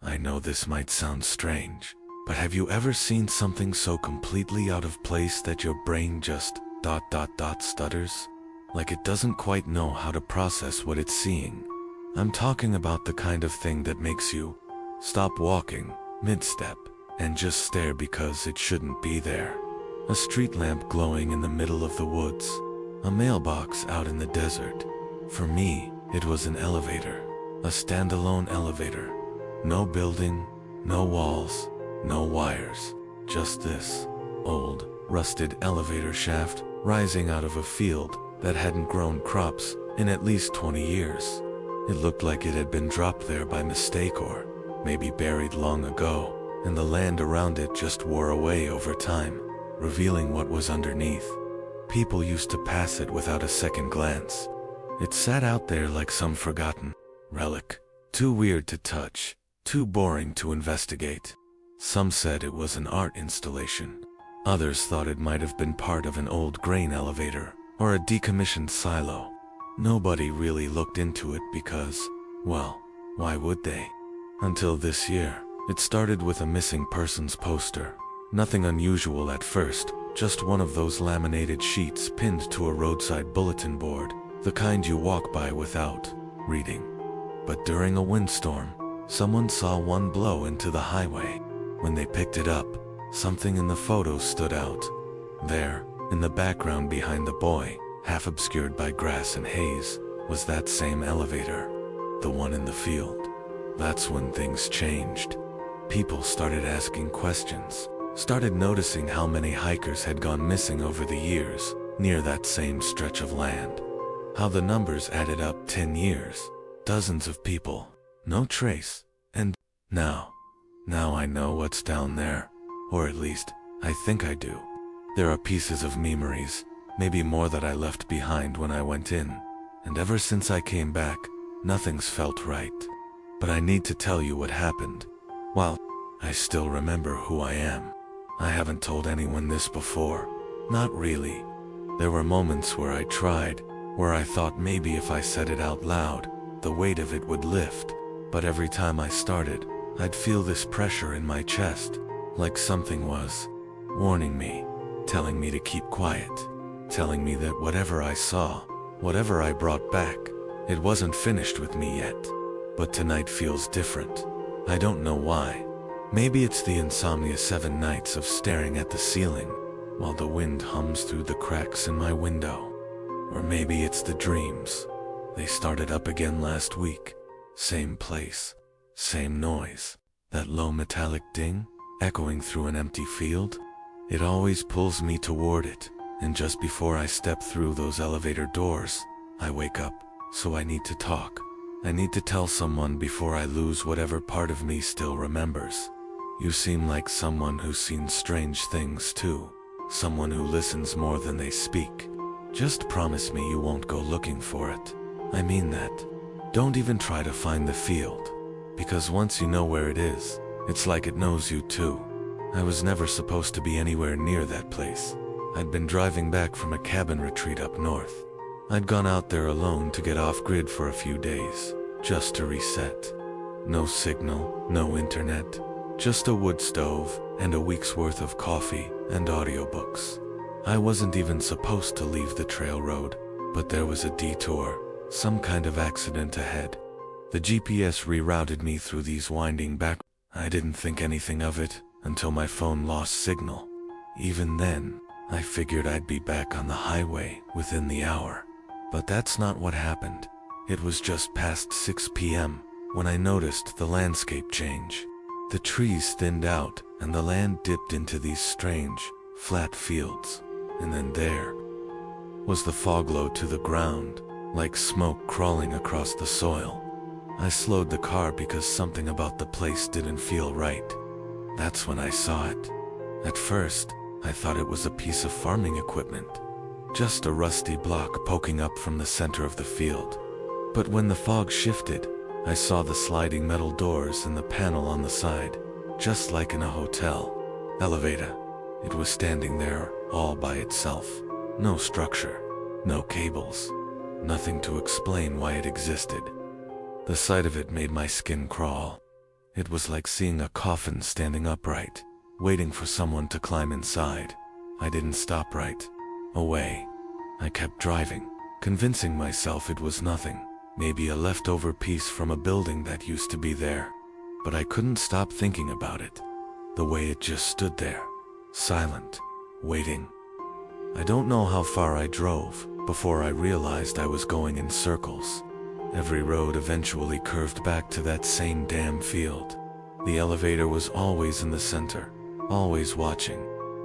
I know this might sound strange, but have you ever seen something so completely out of place that your brain just ... stutters? Like it doesn't quite know how to process what it's seeing. I'm talking about the kind of thing that makes you stop walking mid-step and just stare because it shouldn't be there. A street lamp glowing in the middle of the woods. A mailbox out in the desert. For me, it was an elevator. A standalone elevator. No building, no walls, no wires. Just this old, rusted elevator shaft rising out of a field that hadn't grown crops in at least 20 years. It looked like it had been dropped there by mistake or maybe buried long ago, and the land around it just wore away over time, revealing what was underneath. People used to pass it without a second glance. It sat out there like some forgotten relic, too weird to touch, too boring to investigate. Some said it was an art installation. Others thought it might have been part of an old grain elevator or a decommissioned silo. Nobody really looked into it because, well, why would they? Until this year, it started with a missing persons poster. Nothing unusual at first, just one of those laminated sheets pinned to a roadside bulletin board, the kind you walk by without reading. But during a windstorm, someone saw one blow into the highway. When they picked it up, something in the photo stood out. There, in the background behind the boy, half obscured by grass and haze, was that same elevator, the one in the field. That's when things changed. People started asking questions, started noticing how many hikers had gone missing over the years near that same stretch of land. How the numbers added up. 10 years, dozens of people, no trace, and now I know what's down there, or at least, I think I do. There are pieces of memories, maybe more that I left behind when I went in, and ever since I came back, nothing's felt right. But I need to tell you what happened. While I still remember who I am. I haven't told anyone this before. Not really. There were moments where I tried, where I thought maybe if I said it out loud, the weight of it would lift. But every time I started, I'd feel this pressure in my chest, like something was warning me, telling me to keep quiet, telling me that whatever I saw, whatever I brought back, it wasn't finished with me yet. But tonight feels different. I don't know why. Maybe it's the insomnia 7 nights of staring at the ceiling while the wind hums through the cracks in my window. Or maybe it's the dreams. They started up again last week. Same place, same noise. That low metallic ding, echoing through an empty field. It always pulls me toward it, and just before I step through those elevator doors, I wake up, so I need to talk. I need to tell someone before I lose whatever part of me still remembers. You seem like someone who's seen strange things too. Someone who listens more than they speak. Just promise me you won't go looking for it. I mean that. Don't even try to find the field. Because once you know where it is, it's like it knows you too. I was never supposed to be anywhere near that place. I'd been driving back from a cabin retreat up north. I'd gone out there alone to get off-grid for a few days, just to reset. No signal, no internet, just a wood stove and a week's worth of coffee and audiobooks. I wasn't even supposed to leave the trail road, but there was a detour, some kind of accident ahead. The GPS rerouted me through these winding back. I didn't think anything of it until my phone lost signal. Even then, I figured I'd be back on the highway within the hour. But that's not what happened. It was just past 6 p.m. when I noticed the landscape change. The trees thinned out and the land dipped into these strange, flat fields. And then there was the fog low to the ground, like smoke crawling across the soil. I slowed the car because something about the place didn't feel right. That's when I saw it. At first, I thought it was a piece of farming equipment. Just a rusty block poking up from the center of the field. But when the fog shifted, I saw the sliding metal doors and the panel on the side, just like in a hotel elevator. It was standing there all by itself. No structure, no cables, nothing to explain why it existed. The sight of it made my skin crawl. It was like seeing a coffin standing upright, waiting for someone to climb inside. I didn't stop right away. I kept driving, convincing myself it was nothing, maybe a leftover piece from a building that used to be there. But I couldn't stop thinking about it, the way it just stood there, silent, waiting. I don't know how far I drove before I realized I was going in circles. Every road eventually curved back to that same damn field. The elevator was always in the center, always watching.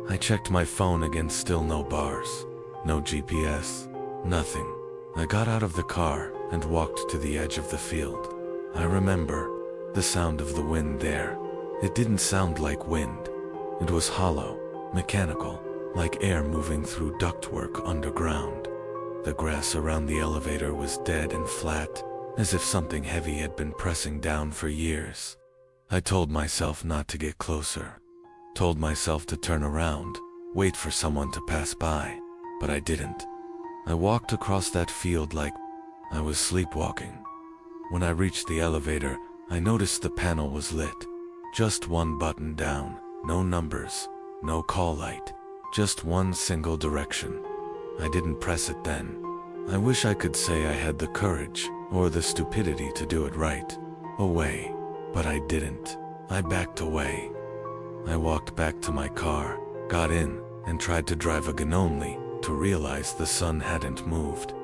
I checked my phone again, still no bars, no GPS, nothing. I got out of the car and walked to the edge of the field. I remember the sound of the wind there. It didn't sound like wind. It was hollow, mechanical, like air moving through ductwork underground. The grass around the elevator was dead and flat, as if something heavy had been pressing down for years. I told myself not to get closer, told myself to turn around, wait for someone to pass by, but I didn't. I walked across that field like I was sleepwalking. When I reached the elevator, I noticed the panel was lit. Just one button down, no numbers, no call light, just one single direction. I didn't press it then. I wish I could say I had the courage or the stupidity to do it right away, but I didn't. I backed away. I walked back to my car, got in, and tried to drive again, only to realize the sun hadn't moved.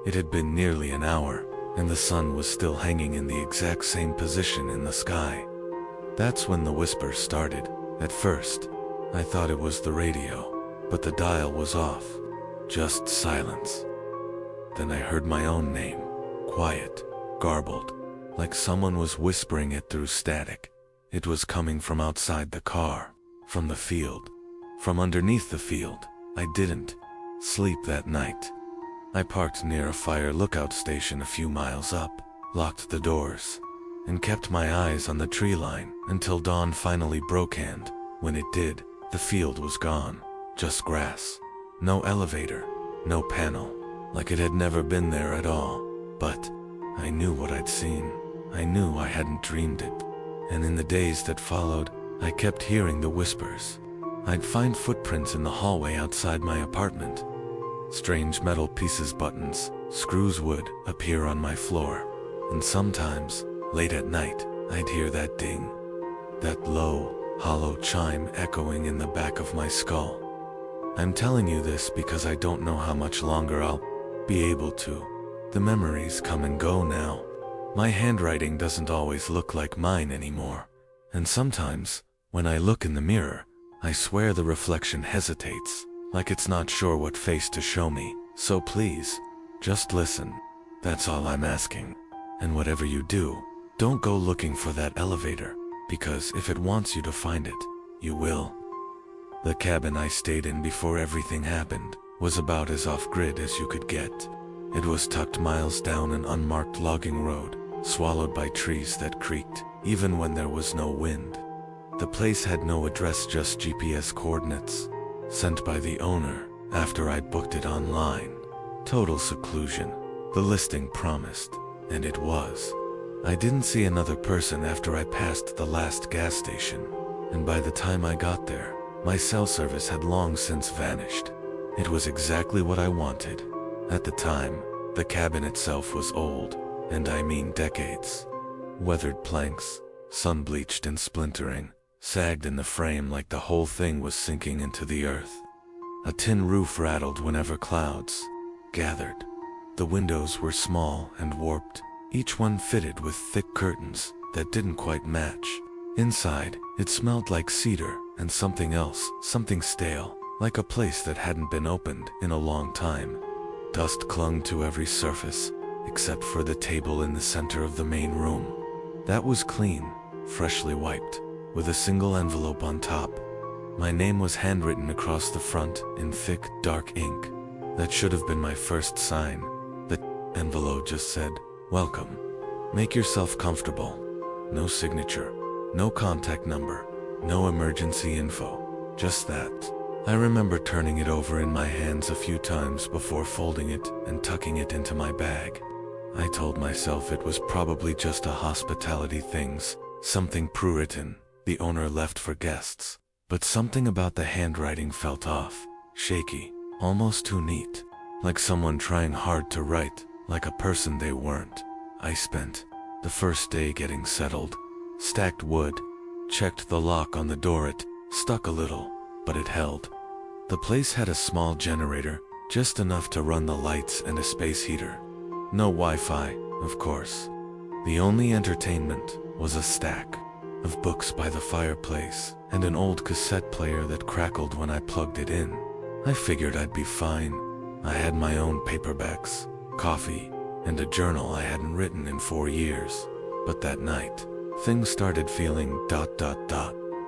It had been nearly an hour, and the sun was still hanging in the exact same position in the sky. That's when the whispers started. At first, I thought it was the radio, but the dial was off. Just silence. Then I heard my own name, quiet, garbled, like someone was whispering it through static. It was coming from outside the car, from the field, from underneath the field. I didn't sleep that night. I parked near a fire lookout station a few miles up, locked the doors, and kept my eyes on the tree line until dawn finally broke, and when it did, the field was gone. Just grass. No elevator, no panel, like it had never been there at all. But I knew what I'd seen. I knew I hadn't dreamed it. And in the days that followed, I kept hearing the whispers. I'd find footprints in the hallway outside my apartment. Strange metal pieces, buttons, screws would appear on my floor. And sometimes, late at night, I'd hear that ding. That low, hollow chime echoing in the back of my skull. I'm telling you this because I don't know how much longer I'll be able to. The memories come and go now. My handwriting doesn't always look like mine anymore. And sometimes, when I look in the mirror, I swear the reflection hesitates, like it's not sure what face to show me. So please, just listen. That's all I'm asking. And whatever you do, don't go looking for that elevator, because if it wants you to find it, you will. The cabin I stayed in before everything happened was about as off-grid as you could get. It was tucked miles down an unmarked logging road, swallowed by trees that creaked, even when there was no wind. The place had no address, just GPS coordinates, sent by the owner after I'd booked it online. Total seclusion, the listing promised, and it was. I didn't see another person after I passed the last gas station, and by the time I got there, my cell service had long since vanished. It was exactly what I wanted. At the time, the cabin itself was old, and I mean decades. Weathered planks, sun-bleached and splintering, sagged in the frame like the whole thing was sinking into the earth. A tin roof rattled whenever clouds gathered. The windows were small and warped, each one fitted with thick curtains that didn't quite match. Inside, it smelled like cedar and something else, something stale, like a place that hadn't been opened in a long time. Dust clung to every surface, except for the table in the center of the main room. That was clean, freshly wiped, with a single envelope on top. My name was handwritten across the front in thick, dark ink. That should have been my first sign. The envelope just said, "Welcome. Make yourself comfortable." No signature, no contact number, no emergency info, just that. I remember turning it over in my hands a few times before folding it and tucking it into my bag. I told myself it was probably just a hospitality things something pre-written, the owner left for guests. But something about the handwriting felt off, shaky, almost too neat, like someone trying hard to write, like a person they weren't. I spent the first day getting settled, stacked wood, checked the lock on the door. It stuck a little, but it held. The place had a small generator, just enough to run the lights and a space heater. No Wi-Fi, of course. The only entertainment was a stack of books by the fireplace and an old cassette player that crackled when I plugged it in. I figured I'd be fine. I had my own paperbacks, coffee, and a journal I hadn't written in 4 years. But that night, things started feeling ...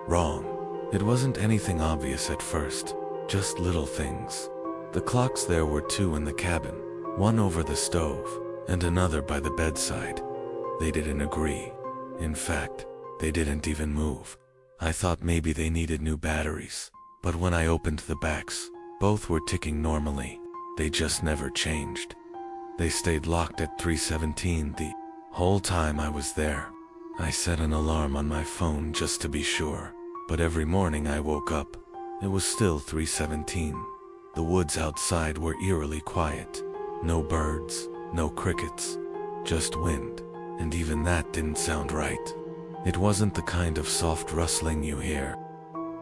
wrong. It wasn't anything obvious at first, just little things. The clocks there were 2 in the cabin, one over the stove, and another by the bedside. They didn't agree. In fact, they didn't even move. I thought maybe they needed new batteries, but when I opened the backs, both were ticking normally. They just never changed. They stayed locked at 3:17 the whole time I was there. I set an alarm on my phone just to be sure, but every morning I woke up, it was still 3:17. The woods outside were eerily quiet. No birds, no crickets, just wind, and even that didn't sound right. It wasn't the kind of soft rustling you hear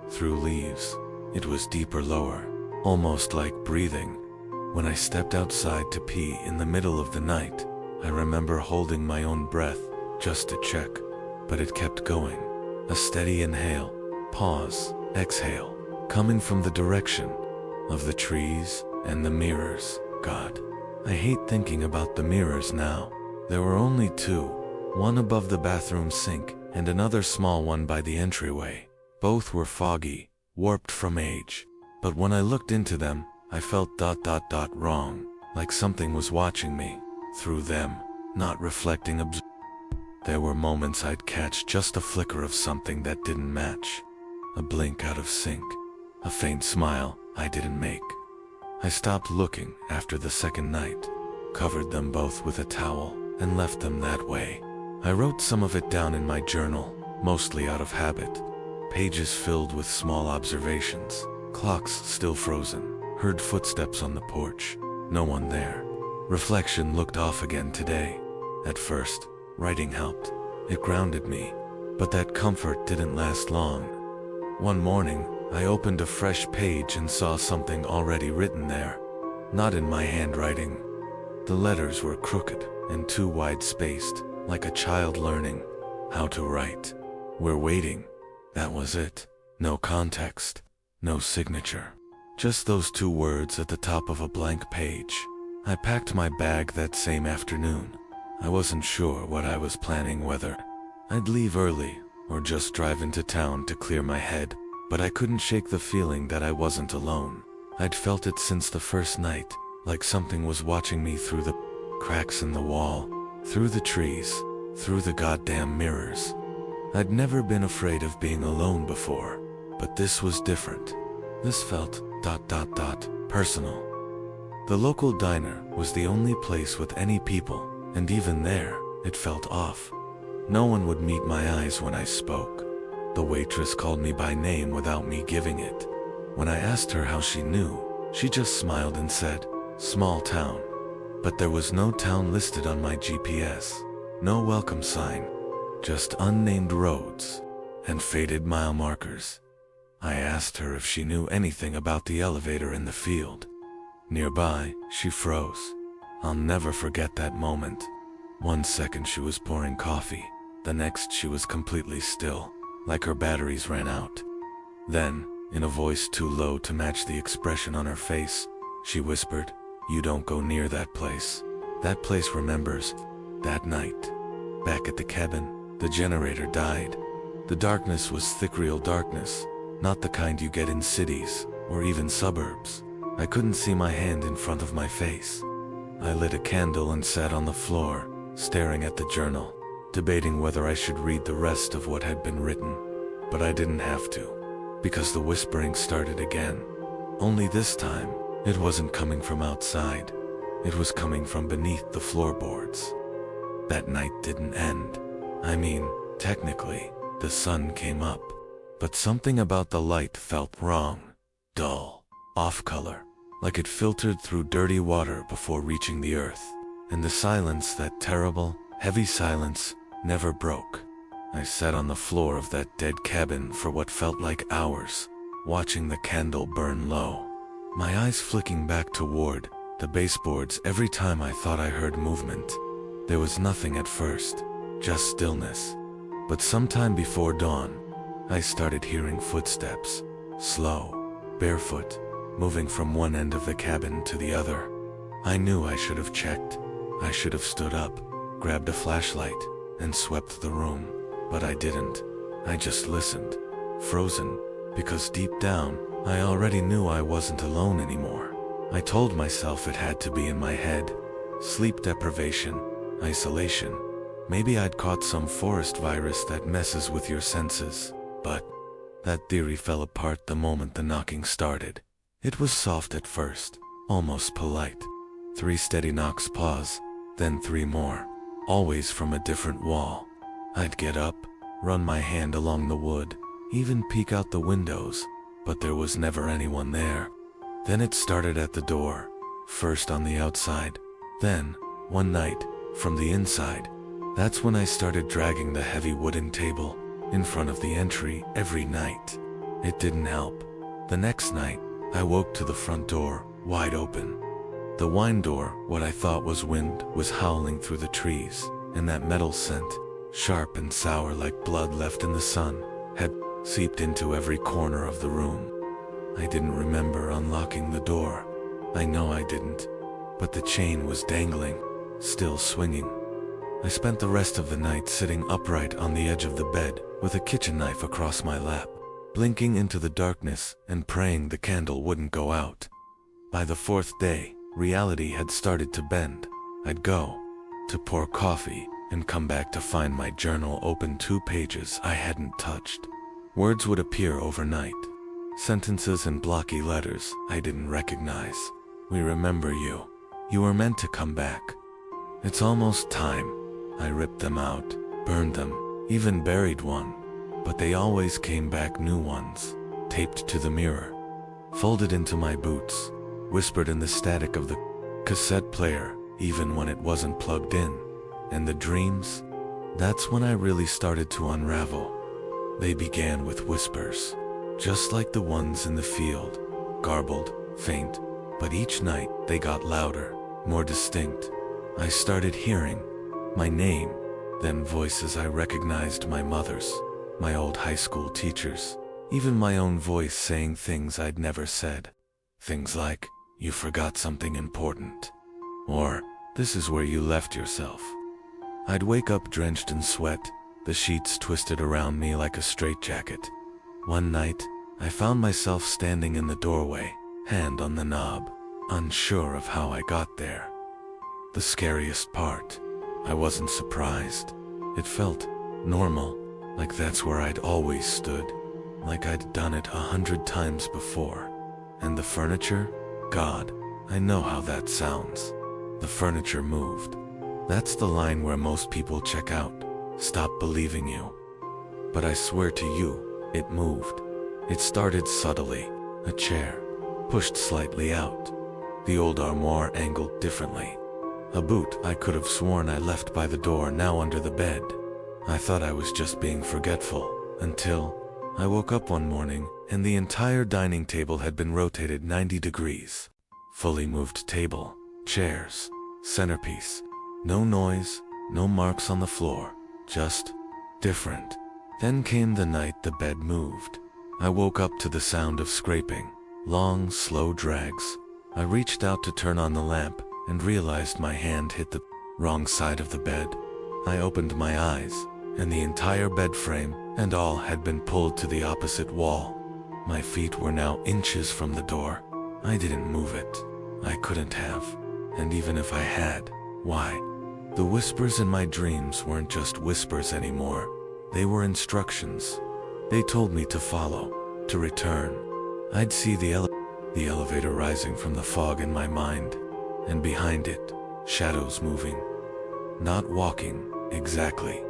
through leaves. It was deeper, lower, almost like breathing. When I stepped outside to pee in the middle of the night, I remember holding my own breath just to check, but it kept going. A steady inhale, pause, exhale, coming from the direction of the trees and the mirrors. God, I hate thinking about the mirrors now. There were only 2, one above the bathroom sink and another small one by the entryway. Both were foggy, warped from age, but when I looked into them, I felt ... wrong, like something was watching me through them, not reflecting. There were moments I'd catch just a flicker of something that didn't match, a blink out of sync, a faint smile I didn't make. I stopped looking after the second night, covered them both with a towel, and left them that way. I wrote some of it down in my journal, mostly out of habit, pages filled with small observations, clocks still frozen, heard footsteps on the porch, no one there. Reflection looked off again today. At first, writing helped. It grounded me, but that comfort didn't last long. One morning, I opened a fresh page and saw something already written there. Not in my handwriting. The letters were crooked and too wide-spaced, like a child learning how to write. "We're waiting." That was it. No context, no signature. Just those 2 words at the top of a blank page. I packed my bag that same afternoon. I wasn't sure what I was planning, whether I'd leave early or just drive into town to clear my head, but I couldn't shake the feeling that I wasn't alone. I'd felt it since the first night, like something was watching me through the cracks in the wall, through the trees, through the goddamn mirrors. I'd never been afraid of being alone before, but this was different. This felt ... personal. The local diner was the only place with any people, and even there, it felt off. No one would meet my eyes when I spoke. The waitress called me by name without me giving it. When I asked her how she knew, she just smiled and said, "Small town." But there was no town listed on my GPS, no welcome sign, just unnamed roads and faded mile markers. I asked her if she knew anything about the elevator in the field nearby. She froze. I'll never forget that moment. 1 second she was pouring coffee, the next she was completely still, like her batteries ran out. Then, in a voice too low to match the expression on her face, she whispered, "You don't go near that place. That place remembers." That night, back at the cabin, the generator died. The darkness was thick, real darkness, not the kind you get in cities or even suburbs. I couldn't see my hand in front of my face. I lit a candle and sat on the floor, staring at the journal, debating whether I should read the rest of what had been written. But I didn't have to, because the whispering started again. Only this time, it wasn't coming from outside. It was coming from beneath the floorboards. That night didn't end. I mean, Technically, the sun came up, but something about the light felt wrong. Dull, off-color, like it filtered through dirty water before reaching the earth. And the silence, that terrible, heavy silence, never broke. I sat on the floor of that dead cabin for what felt like hours, watching the candle burn low, my eyes flicking back toward the baseboards every time I thought I heard movement. There was nothing at first, just stillness. But sometime before dawn, I started hearing footsteps, slow, barefoot, moving from one end of the cabin to the other. I knew I should have checked. I should have stood up, grabbed a flashlight, and swept the room. But I didn't. I just listened, frozen, because deep down, I already knew I wasn't alone anymore. I told myself it had to be in my head. Sleep deprivation, isolation. Maybe I'd caught some forest virus that messes with your senses. But that theory fell apart the moment the knocking started. It was soft at first, almost polite. 3 steady knocks, pause, then 3 more, always from a different wall. I'd get up, run my hand along the wood, even peek out the windows, but there was never anyone there. Then it started at the door, first on the outside, then, one night, from the inside. That's when I started dragging the heavy wooden table in front of the entry every night. It didn't help. The next night, I woke to the front door, wide open. The wine door, what I thought was wind, was howling through the trees, and that metal scent, sharp and sour like blood left in the sun, had seeped into every corner of the room. I didn't remember unlocking the door. I know I didn't. But the chain was dangling, still swinging. I spent the rest of the night sitting upright on the edge of the bed, with a kitchen knife across my lap, blinking into the darkness and praying the candle wouldn't go out. By the 4th day, reality had started to bend. I'd go to pour coffee and come back to find my journal open 2 pages I hadn't touched. Words would appear overnight, sentences and blocky letters I didn't recognize. We remember you. You were meant to come back. It's almost time. I ripped them out, burned them, even buried one. But they always came back, new ones, taped to the mirror, folded into my boots, whispered in the static of the cassette player, even when it wasn't plugged in. And the dreams? That's when I really started to unravel. They began with whispers, just like the ones in the field, garbled, faint, but each night they got louder, more distinct. I started hearing my name, then voices I recognized, my mother's, my old high school teachers, even my own voice saying things I'd never said. Things like, "You forgot something important," or "This is where you left yourself." I'd wake up drenched in sweat, the sheets twisted around me like a straitjacket. One night, I found myself standing in the doorway, hand on the knob, unsure of how I got there. The scariest part, I wasn't surprised. It felt normal, like that's where I'd always stood, like I'd done it 100 times before. And the furniture? God, I know how that sounds. The furniture moved. That's the line where most people check out, stop believing you. But I swear to you, it moved. It started subtly, a chair, pushed slightly out. The old armoire angled differently. A boot I could have sworn I left by the door now under the bed. I thought I was just being forgetful, until I woke up one morning and the entire dining table had been rotated 90 degrees. Fully moved table, chairs, centerpiece. No noise, no marks on the floor, just different. Then came the night the bed moved. I woke up to the sound of scraping, long, slow drags. I reached out to turn on the lamp and realized my hand hit the wrong side of the bed. I opened my eyes, and the entire bed frame and all had been pulled to the opposite wall. My feet were now inches from the door. I didn't move it. I couldn't have. And even if I had, why? The whispers in my dreams weren't just whispers anymore. They were instructions. They told me to follow, to return. I'd see the elevator rising from the fog in my mind, and behind it, shadows moving. Not walking, exactly.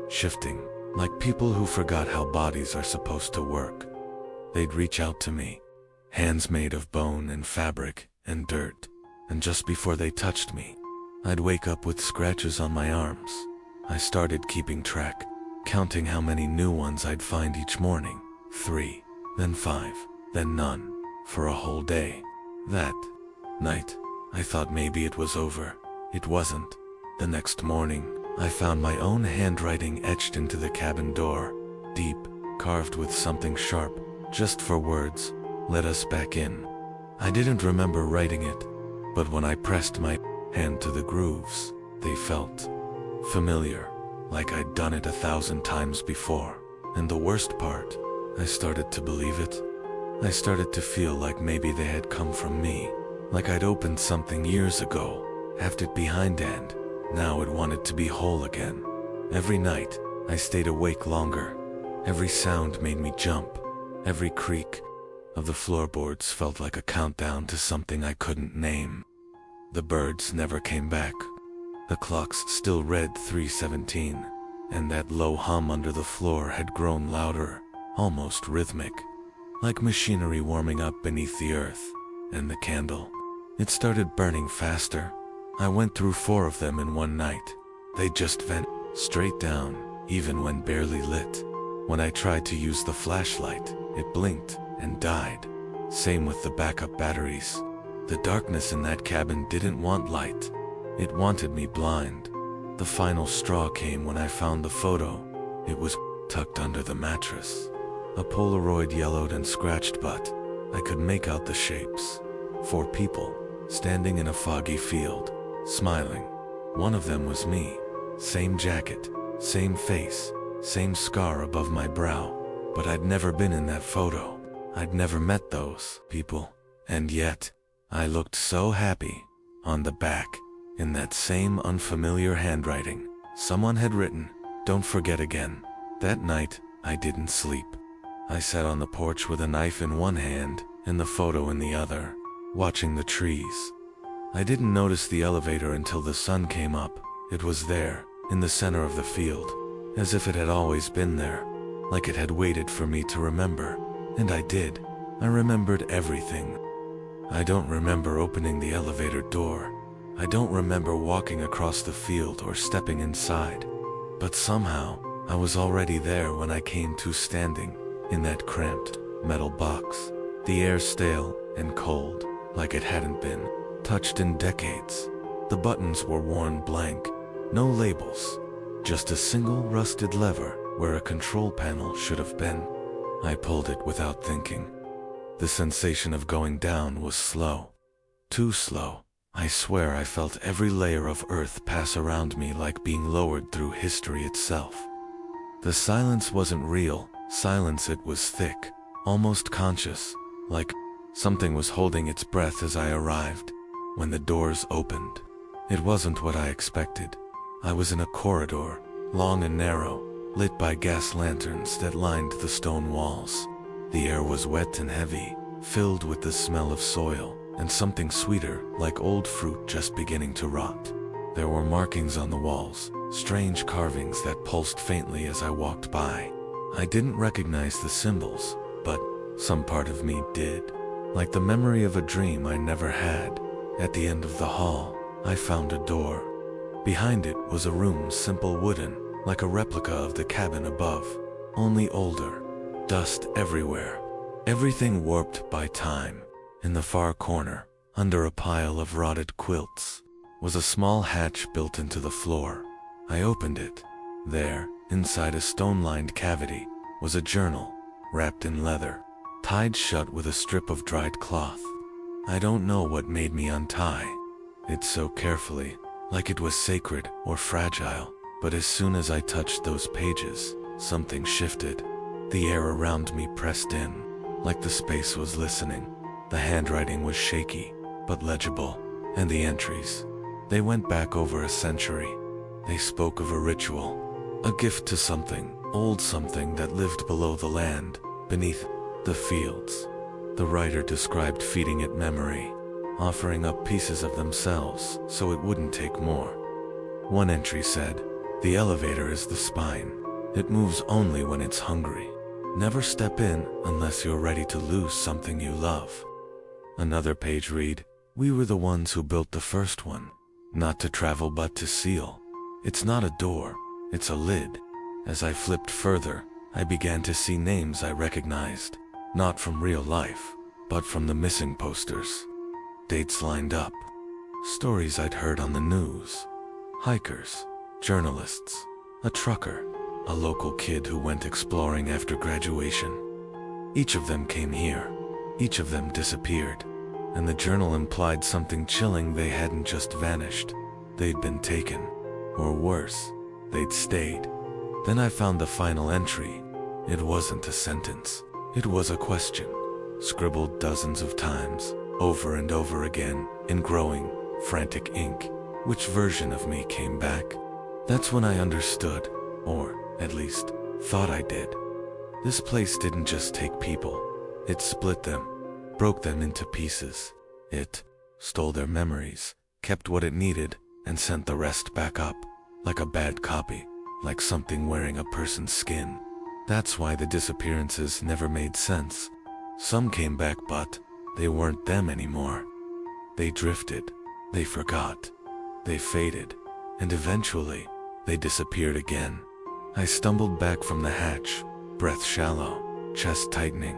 Shifting, like people who forgot how bodies are supposed to work. They'd reach out to me, hands made of bone and fabric and dirt, and just before they touched me, I'd wake up with scratches on my arms. I started keeping track, counting how many new ones I'd find each morning. 3, then 5, then none, for a whole day. That night, I thought maybe it was over. It wasn't. The next morning, I found my own handwriting etched into the cabin door, deep, carved with something sharp, just for words, "Let us back in." I didn't remember writing it, but when I pressed my hand to the grooves, they felt familiar, like I'd done it 1,000 times before. And the worst part, I started to believe it. I started to feel like maybe they had come from me, like I'd opened something years ago, left it behind, and now it wanted to be whole again. Every night, I stayed awake longer. Every sound made me jump. Every creak of the floorboards felt like a countdown to something I couldn't name. The birds never came back. The clocks still read 3:17, and that low hum under the floor had grown louder, almost rhythmic, like machinery warming up beneath the earth. And the candle, it started burning faster. I went through 4 of them in one night. They just went straight down, even when barely lit. When I tried to use the flashlight, it blinked and died. Same with the backup batteries. The darkness in that cabin didn't want light. It wanted me blind. The final straw came when I found the photo. It was tucked under the mattress. A Polaroid, yellowed and scratched, but I could make out the shapes. 4 people, standing in a foggy field, smiling. One of them was me. Same jacket, same face, same scar above my brow. But I'd never been in that photo. I'd never met those people. And yet, I looked so happy. On the back, in that same unfamiliar handwriting, someone had written, "Don't forget again." That night, I didn't sleep. I sat on the porch with a knife in one hand and the photo in the other, watching the trees. I didn't notice the elevator until the sun came up. It was there, in the center of the field, as if it had always been there, like it had waited for me to remember. And I did. I remembered everything. I don't remember opening the elevator door. I don't remember walking across the field or stepping inside. But somehow, I was already there when I came to, standing in that cramped metal box. The air stale and cold, like it hadn't been touched in decades. The buttons were worn blank. No labels. Just a single rusted lever where a control panel should have been. I pulled it without thinking. The sensation of going down was slow. Too slow. I swear I felt every layer of earth pass around me, like being lowered through history itself. The silence wasn't real silence, it was thick, almost conscious, like something was holding its breath as I arrived. When the doors opened, it wasn't what I expected. I was in a corridor, long and narrow, lit by gas lanterns that lined the stone walls. The air was wet and heavy, filled with the smell of soil, and something sweeter, like old fruit just beginning to rot. There were markings on the walls, strange carvings that pulsed faintly as I walked by. I didn't recognize the symbols, but some part of me did. Like the memory of a dream I never had. At the end of the hall, I found a door. Behind it was a room, simple wooden, like a replica of the cabin above, only older. Dust everywhere. Everything warped by time. In the far corner, under a pile of rotted quilts, was a small hatch built into the floor. I opened it. There, inside a stone-lined cavity, was a journal, wrapped in leather, tied shut with a strip of dried cloth. I don't know what made me untie it so carefully, like it was sacred or fragile, but as soon as I touched those pages, something shifted. The air around me pressed in, like the space was listening. The handwriting was shaky, but legible, and the entries, they went back over a century. They spoke of a ritual, a gift to something, old something that lived below the land, beneath the fields. The writer described feeding it memory, offering up pieces of themselves so it wouldn't take more. One entry said, "The elevator is the spine. It moves only when it's hungry. Never step in unless you're ready to lose something you love. Another page read, "We were the ones who built the first one. Not to travel but to seal. It's not a door, it's a lid." As I flipped further, I began to see names I recognized, not from real life, but from the missing posters. Dates lined up. Stories I'd heard on the news. Hikers, journalists, a trucker, a local kid who went exploring after graduation. Each of them came here. Each of them disappeared. And the journal implied something chilling: they hadn't just vanished. They'd been taken. Or worse, they'd stayed. Then I found the final entry. It wasn't a sentence. It was a question, scribbled dozens of times, over and over again, in growing, frantic ink. Which version of me came back? That's when I understood, or at least thought I did. This place didn't just take people. It split them, broke them into pieces. It stole their memories, kept what it needed, and sent the rest back up, like a bad copy, like something wearing a person's skin. That's why the disappearances never made sense. Some came back, but they weren't them anymore. They drifted, they forgot, they faded, and eventually, they disappeared again. I stumbled back from the hatch, breath shallow, chest tightening.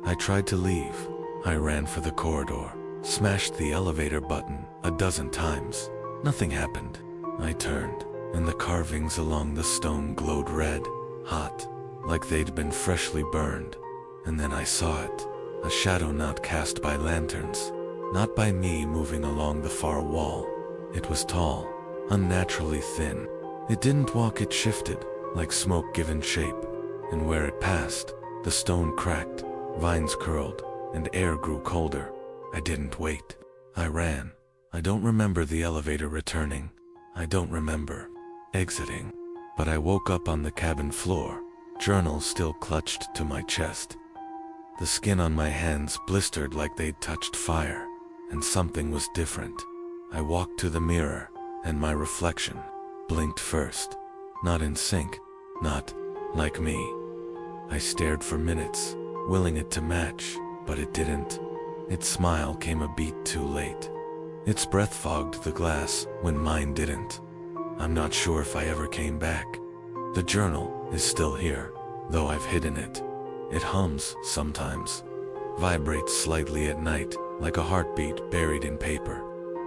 I tried to leave. I ran for the corridor, smashed the elevator button a dozen times. Nothing happened. I turned, and the carvings along the stone glowed red, hot, like they'd been freshly burned. And then I saw it, a shadow not cast by lanterns, not by me moving along the far wall. It was tall, unnaturally thin. It didn't walk, it shifted, like smoke given shape. And where it passed, the stone cracked, vines curled, and air grew colder. I didn't wait. I ran. I don't remember the elevator returning. I don't remember exiting. But I woke up on the cabin floor, journal still clutched to my chest. The skin on my hands blistered like they'd touched fire, and something was different. I walked to the mirror, and my reflection blinked first. Not in sync, not like me. I stared for minutes, willing it to match, but it didn't. Its smile came a beat too late. Its breath fogged the glass when mine didn't. I'm not sure if I ever came back. The journal is still here, though I've hidden it. It hums sometimes, vibrates slightly at night, like a heartbeat buried in paper.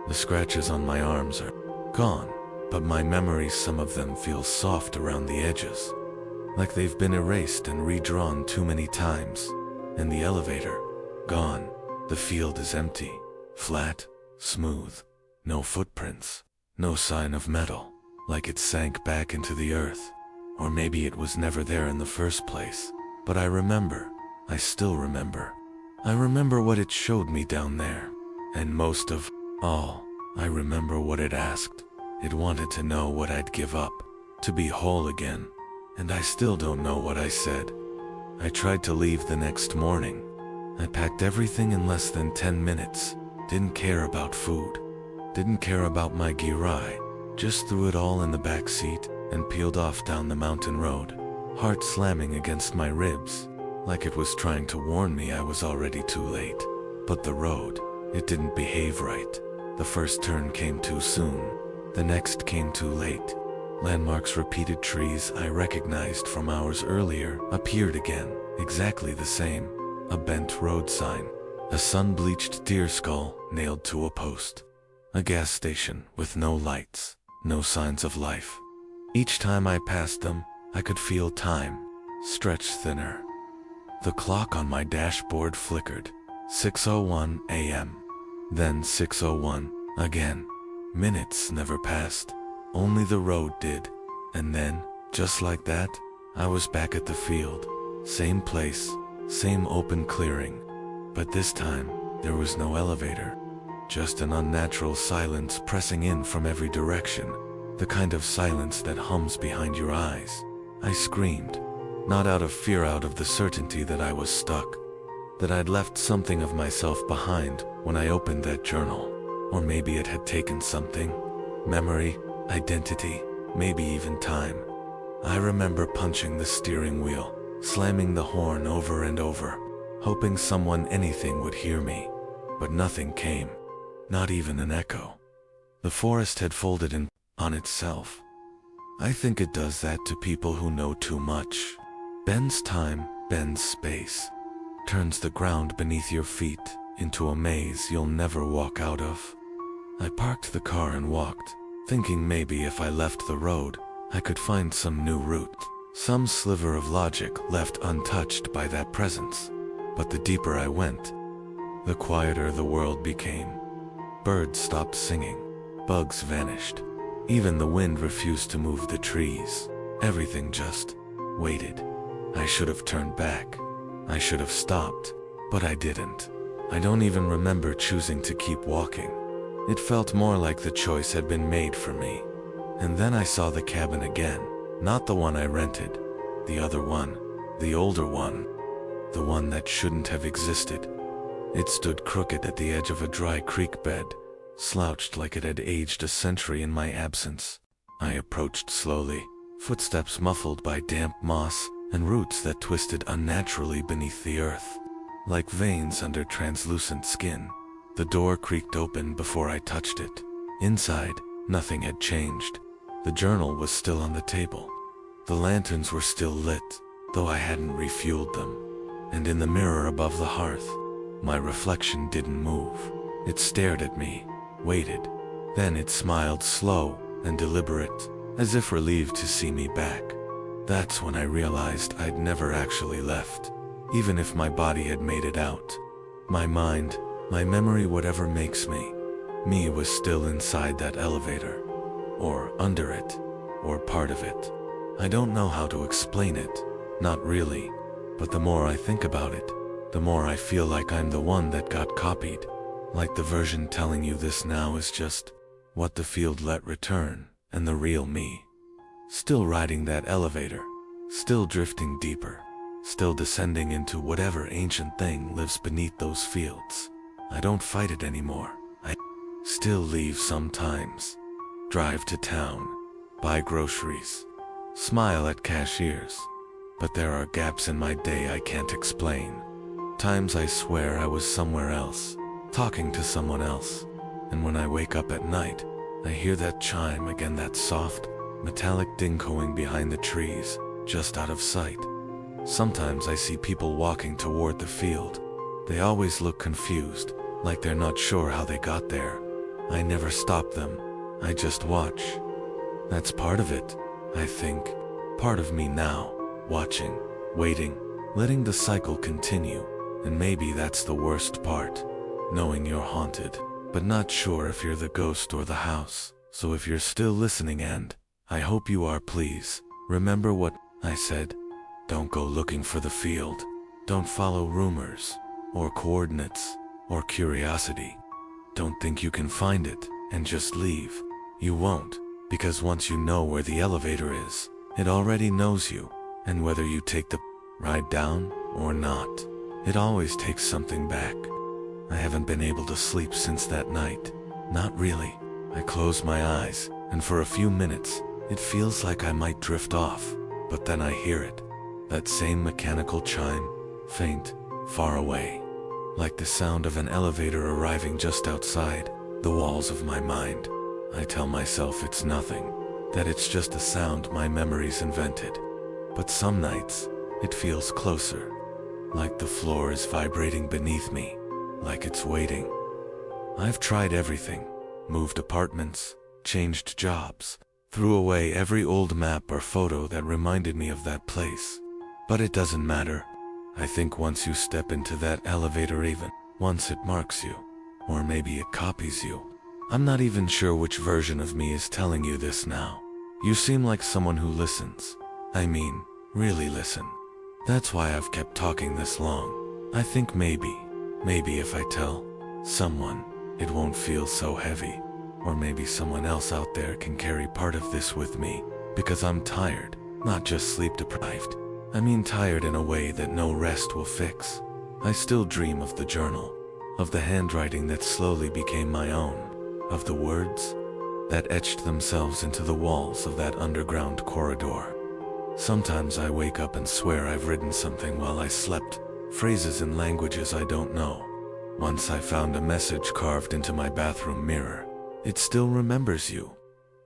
The scratches on my arms are gone, but my memories, some of them feel soft around the edges, like they've been erased and redrawn too many times. And the elevator, gone. The field is empty, flat, smooth, no footprints, no sign of metal, like it sank back into the earth. Or maybe it was never there in the first place. But I remember, I still remember. I remember what it showed me down there. And most of all, I remember what it asked. It wanted to know what I'd give up, to be whole again. And I still don't know what I said. I tried to leave the next morning. I packed everything in less than 10 minutes. Didn't care about food. Didn't care about my girai. Just threw it all in the back seat and peeled off down the mountain road. Heart slamming against my ribs, like it was trying to warn me I was already too late. But the road, it didn't behave right. The first turn came too soon. The next came too late. Landmarks, repeated trees I recognized from hours earlier appeared again, exactly the same. A bent road sign. A sun-bleached deer skull nailed to a post. A gas station with no lights, no signs of life. Each time I passed them, I could feel time stretch thinner. The clock on my dashboard flickered. 6:01 a.m. Then 6:01 again. Minutes never passed. Only the road did. And then, just like that, I was back at the field. Same place, same open clearing. But this time, there was no elevator. Just an unnatural silence pressing in from every direction. The kind of silence that hums behind your eyes. I screamed. Not out of fear, out of the certainty that I was stuck. That I'd left something of myself behind when I opened that journal. Or maybe it had taken something. Memory, identity, maybe even time. I remember punching the steering wheel, slamming the horn over and over, hoping anything would hear me. But nothing came, not even an echo. The forest had folded in on itself. I think it does that to people who know too much. Bends time, bends space, turns the ground beneath your feet into a maze you'll never walk out of. I parked the car and walked, thinking maybe if I left the road, I could find some new route, some sliver of logic left untouched by that presence. But the deeper I went, the quieter the world became. Birds stopped singing, bugs vanished. Even the wind refused to move the trees. Everything just waited. I should have turned back. I should have stopped, but I didn't. I don't even remember choosing to keep walking. It felt more like the choice had been made for me. And then I saw the cabin again, not the one I rented, the other one, the older one, the one that shouldn't have existed. It stood crooked at the edge of a dry creek bed, slouched like it had aged a century in my absence. I approached slowly, footsteps muffled by damp moss and roots that twisted unnaturally beneath the earth, like veins under translucent skin. The door creaked open before I touched it. Inside, nothing had changed. The journal was still on the table. The lanterns were still lit, though I hadn't refueled them. And in the mirror above the hearth, my reflection didn't move. It stared at me, waited. Then it smiled slow and deliberate, as if relieved to see me back. That's when I realized I'd never actually left, even if my body had made it out. My mind, my memory, whatever makes me was still inside that elevator, or under it, or part of it. I don't know how to explain it, not really, but the more I think about it, the more I feel like I'm the one that got copied. Like the version telling you this now is just what the field let return, and the real me. Still riding that elevator, still drifting deeper, still descending into whatever ancient thing lives beneath those fields. I don't fight it anymore. I still leave sometimes, drive to town, buy groceries, smile at cashiers. But there are gaps in my day I can't explain. Times I swear I was somewhere else, talking to someone else, and when I wake up at night, I hear that chime again, that soft, metallic ding-coing behind the trees, just out of sight. Sometimes I see people walking toward the field. They always look confused, like they're not sure how they got there. I never stop them, I just watch. That's part of it, I think, part of me now, watching, waiting, letting the cycle continue. And maybe that's the worst part. Knowing you're haunted, but not sure if you're the ghost or the house. So if you're still listening, and I hope you are, please remember what I said. Don't go looking for the field. Don't follow rumors, or coordinates, or curiosity. Don't think you can find it, and just leave. You won't, because once you know where the elevator is, it already knows you, and whether you take the ride down or not, it always takes something back. I haven't been able to sleep since that night. Not really. I close my eyes, and for a few minutes, it feels like I might drift off, but then I hear it. That same mechanical chime, faint, far away, like the sound of an elevator arriving just outside the walls of my mind. I tell myself it's nothing, that it's just a sound my memories invented. But some nights, it feels closer, like the floor is vibrating beneath me, like it's waiting. I've tried everything, moved apartments, changed jobs, threw away every old map or photo that reminded me of that place. But it doesn't matter. I think once you step into that elevator, even once it marks you, or maybe it copies you. I'm not even sure which version of me is telling you this now. You seem like someone who listens. I mean, really listen. That's why I've kept talking this long. I think maybe if I tell someone, it won't feel so heavy. Or maybe someone else out there can carry part of this with me, because I'm tired, not just sleep deprived. I mean tired in a way that no rest will fix. I still dream of the journal, of the handwriting that slowly became my own, of the words that etched themselves into the walls of that underground corridor. Sometimes I wake up and swear I've written something while I slept, phrases in languages I don't know. Once I found a message carved into my bathroom mirror. It still remembers you.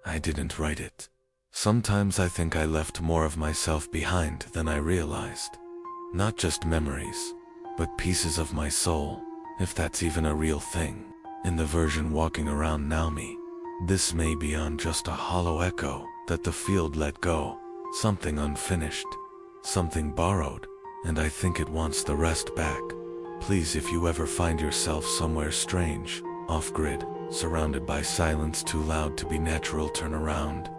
I didn't write it. Sometimes I think I left more of myself behind than I realized. Not just memories, but pieces of my soul, if that's even a real thing. In the version walking around now me, this may be on just a hollow echo that the field let go, something unfinished, something borrowed, and I think it wants the rest back. Please, if you ever find yourself somewhere strange, off-grid, surrounded by silence too loud to be natural, turn around.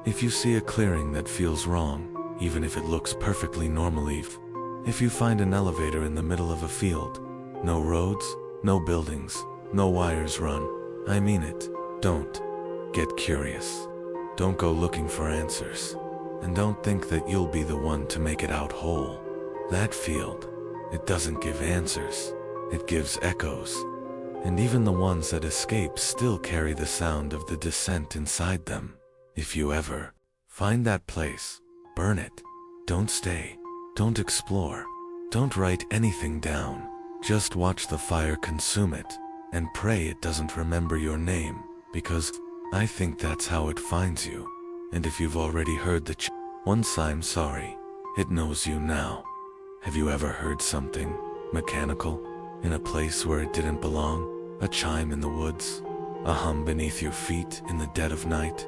If you see a clearing that feels wrong, even if it looks perfectly normal, if you find an elevator in the middle of a field, no roads, no buildings, no wires run, I mean it, don't. Get curious. Don't go looking for answers. And don't think that you'll be the one to make it out whole. That field, it doesn't give answers, it gives echoes. And even the ones that escape still carry the sound of the descent inside them. If you ever find that place, burn it. Don't stay. Don't explore. Don't write anything down. Just watch the fire consume it, and pray it doesn't remember your name, because I think that's how it finds you. And if you've already heard the once, I'm sorry, it knows you now. Have you ever heard something mechanical in a place where it didn't belong? A chime in the woods? A hum beneath your feet in the dead of night?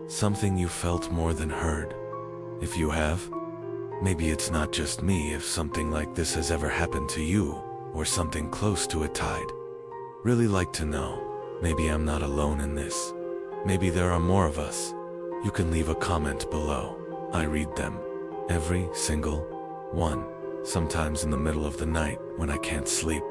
Something you felt more than heard? If you have, maybe it's not just me. If something like this has ever happened to you, or something close to it, I'd really like to know. Maybe I'm not alone in this. Maybe there are more of us. You can leave a comment below. I read them. Every single one. Sometimes in the middle of the night when I can't sleep,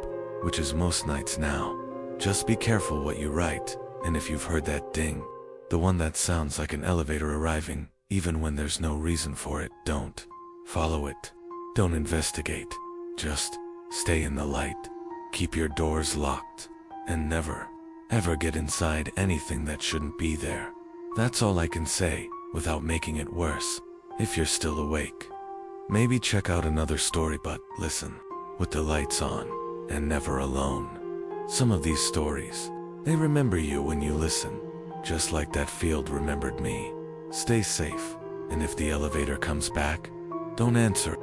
which is most nights now. Just be careful what you write, and if you've heard that ding, the one that sounds like an elevator arriving, even when there's no reason for it, don't follow it. Don't investigate. Just stay in the light. Keep your doors locked, and never, ever get inside anything that shouldn't be there. That's all I can say, without making it worse. If you're still awake, maybe check out another story, but listen with the lights on and never alone. Some of these stories, they remember you when you listen, just like that field remembered me. Stay safe, and if the elevator comes back, don't answer.